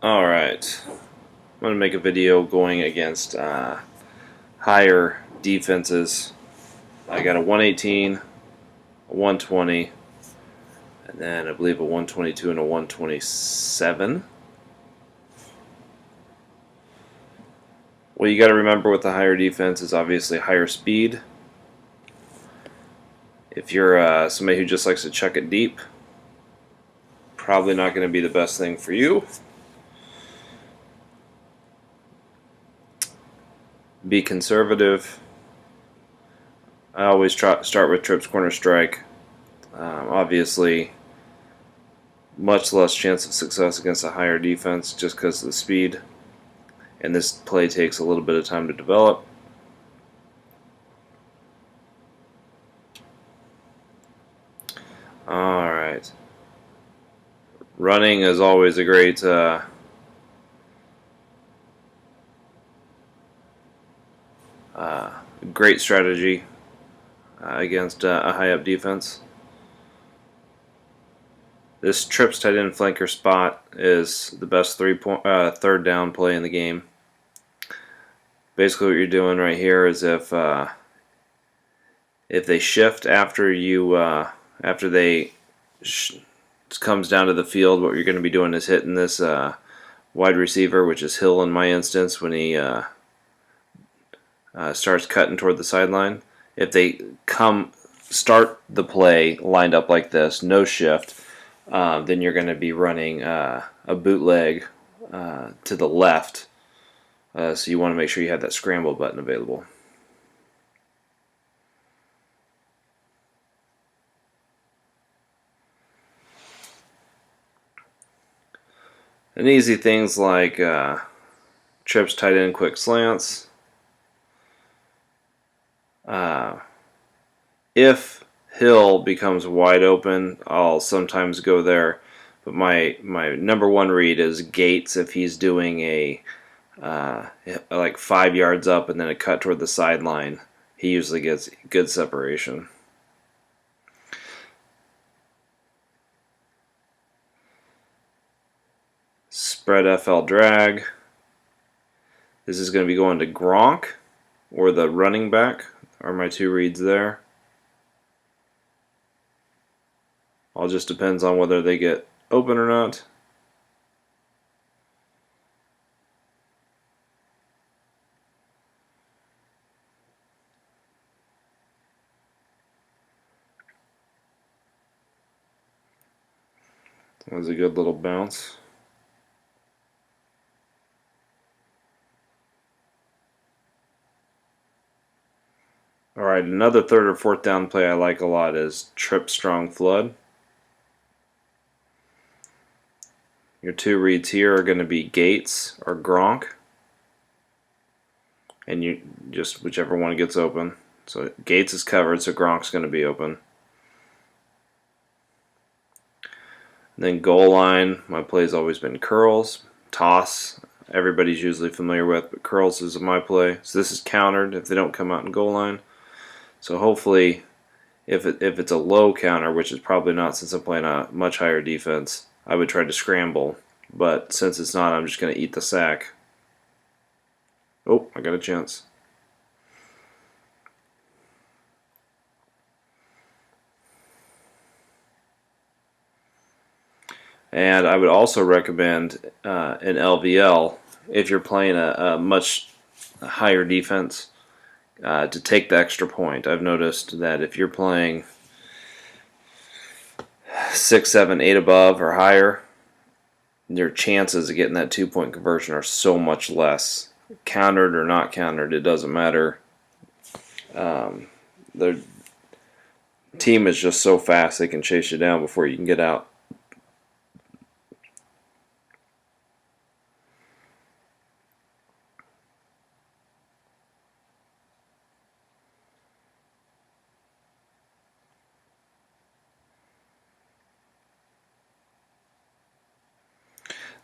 Alright, I'm going to make a video going against higher defenses. I got a 118, a 120, and then I believe a 122 and a 127. What you got to remember with the higher defense is obviously higher speed. If you're somebody who just likes to chuck it deep, probably not going to be the best thing for you. Be conservative. I always start with trips corner strike. Obviously, much less chance of success against a higher defense just because of the speed. And this play takes a little bit of time to develop. Alright. Running is always a great strategy against a high-up defense. This trips tight end flanker spot is the best third down play in the game. Basically, what you're doing right here is if they shift after they comes down to the field, what you're going to be doing is hitting this wide receiver, which is Hill in my instance, when he starts cutting toward the sideline. If they start the play lined up like this, no shift, then you're going to be running a bootleg to the left. So you want to make sure you have that scramble button available. And easy things like trips tight end quick slants. If Hill becomes wide open, I'll sometimes go there. But my number one read is Gates if he's doing a like 5 yards up and then a cut toward the sideline. He usually gets good separation. Spread FL drag. This is going to be going to Gronk or the running back are my two reads there. All just depends on whether they get open or not. That was a good little bounce. Alright, another third or fourth down play I like a lot is trip strong flood. Your two reads here are going to be Gates or Gronk. And you just whichever one gets open. So Gates is covered, so Gronk's going to be open. And then goal line, my play's always been curls. Toss, everybody's usually familiar with, but curls is my play. So this is countered if they don't come out in goal line. So hopefully, if it's a low counter, which is probably not since I'm playing a much higher defense, I would try to scramble. But since it's not, I'm just going to eat the sack. Oh, I got a chance. And I would also recommend an LVL if you're playing a much higher defense to take the extra point. I've noticed that if you're playing 6, 7, 8 above or higher, your chances of getting that 2-point conversion are so much less. Countered or not countered, it doesn't matter. The team is just so fast they can chase you down before you can get out.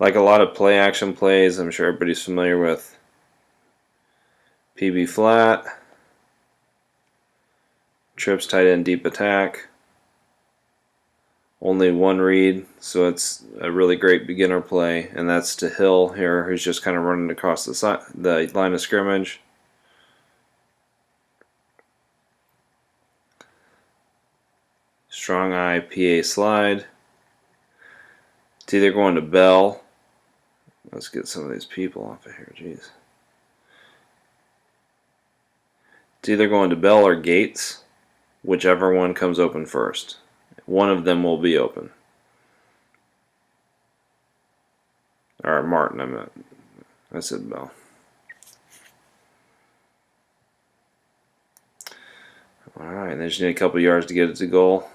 Like a lot of play action plays, I'm sure everybody's familiar with PB flat, trips tight end deep attack, only one read, so it's a really great beginner play, and that's to Hill here, who's just kind of running across the line of scrimmage. Strong eye, PA slide. It's either going to Bell. Let's get some of these people off of here, jeez. It's either going to Bell or Gates, whichever one comes open first. One of them will be open. Or Martin, I meant. I said Bell. Alright, they just need a couple yards to get it to goal.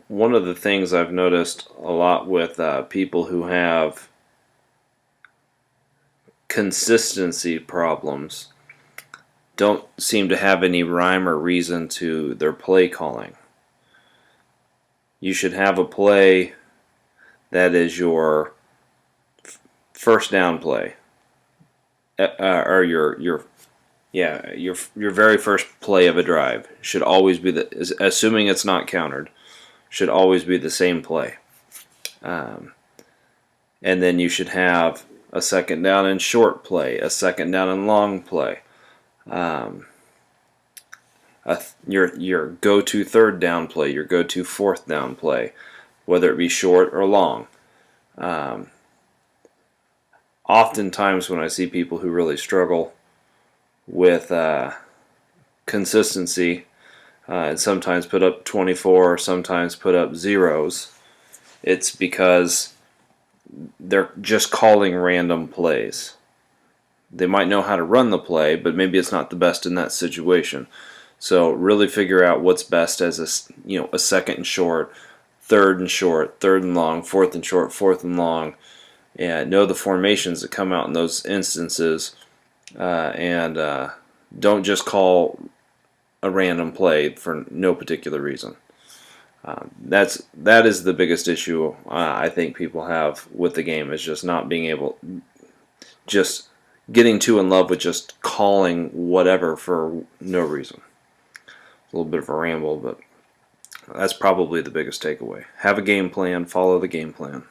One of the things I've noticed a lot with people who have consistency problems don't seem to have any rhyme or reason to their play calling. You should have a play that is your first down play, or your very first play of a drive should always be assuming it's not countered, should always be the same play. And then you should have a second down and short play, a second down and long play, your go-to third down play, your go-to fourth down play, whether it be short or long. Oftentimes when I see people who really struggle with consistency and sometimes put up 24, sometimes put up zeros, it's because they're just calling random plays. They might know how to run the play, but maybe it's not the best in that situation. So really figure out what's best as a second and short, third and long, fourth and short, fourth and long, and know the formations that come out in those instances, and don't just call a random play for no particular reason. That is the biggest issue I think people have with the game, is just not being able, just getting too in love with just calling whatever for no reason. A little bit of a ramble, but that's probably the biggest takeaway. Have a game plan, follow the game plan.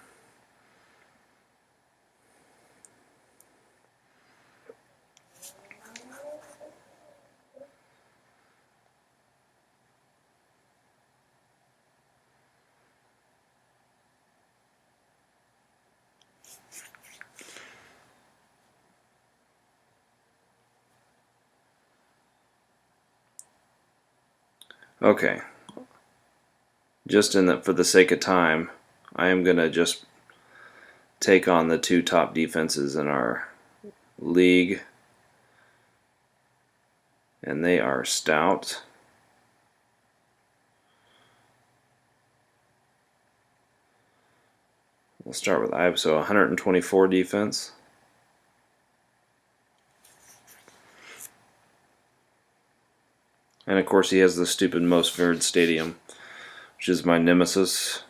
Okay, just for the sake of time, I am going to just take on the two top defenses in our league, and they are stout. We'll start with IBSO, 124 defense. And of course he has the stupid most feared stadium, which is my nemesis.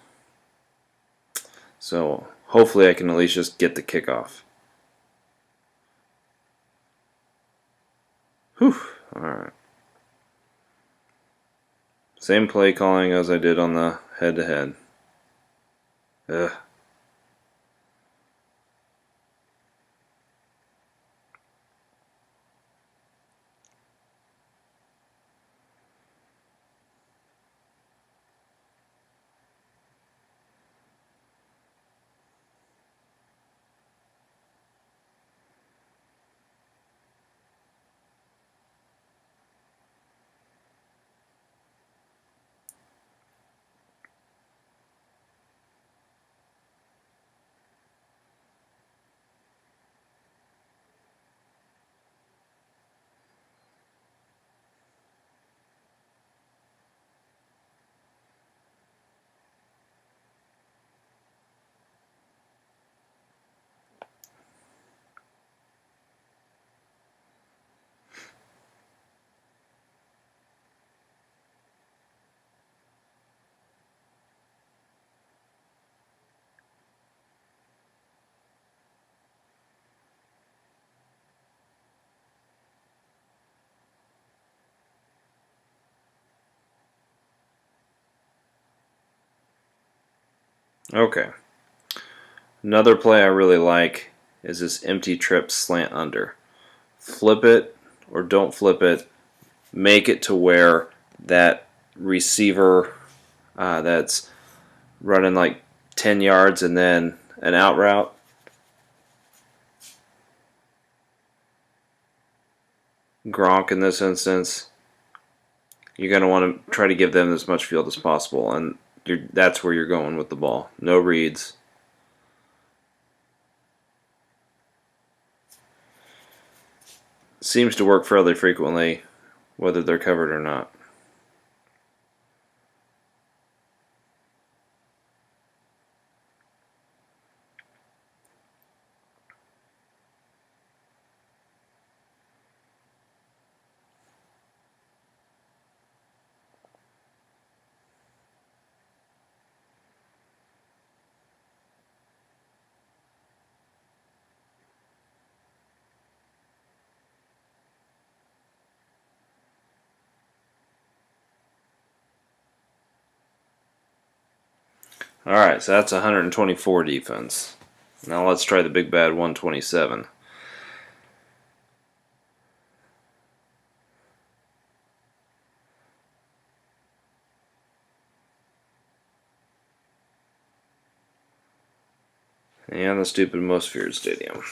So hopefully I can at least just get the kickoff. Whew, alright. Same play calling as I did on the head-to-head. Ugh. Okay. Another play I really like is this empty trip slant under. Flip it or don't flip it. Make it to where that receiver that's running like 10 yards and then an out route. Gronk in this instance. You're going to want to try to give them as much field as possible, and that's where you're going with the ball. No reads. Seems to work fairly frequently, whether they're covered or not. Alright, so that's 124 defense. Now let's try the big bad 127. And the stupid most feared stadium.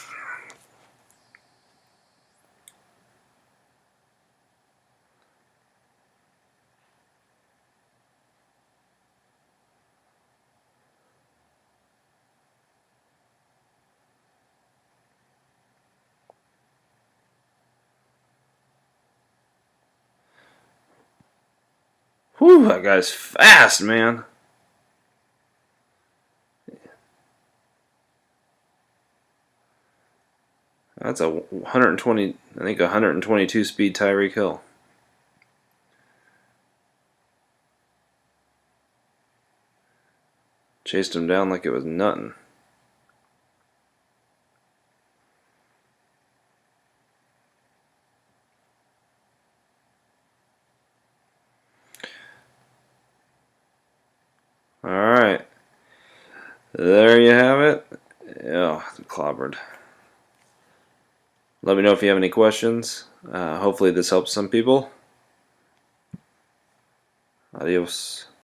Whew, that guy's fast, man. That's a 120, I think 122 speed Tyreek Hill. Chased him down like it was nothing. Alright. There you have it. Oh, clobbered. Let me know if you have any questions. Hopefully this helps some people. Adios.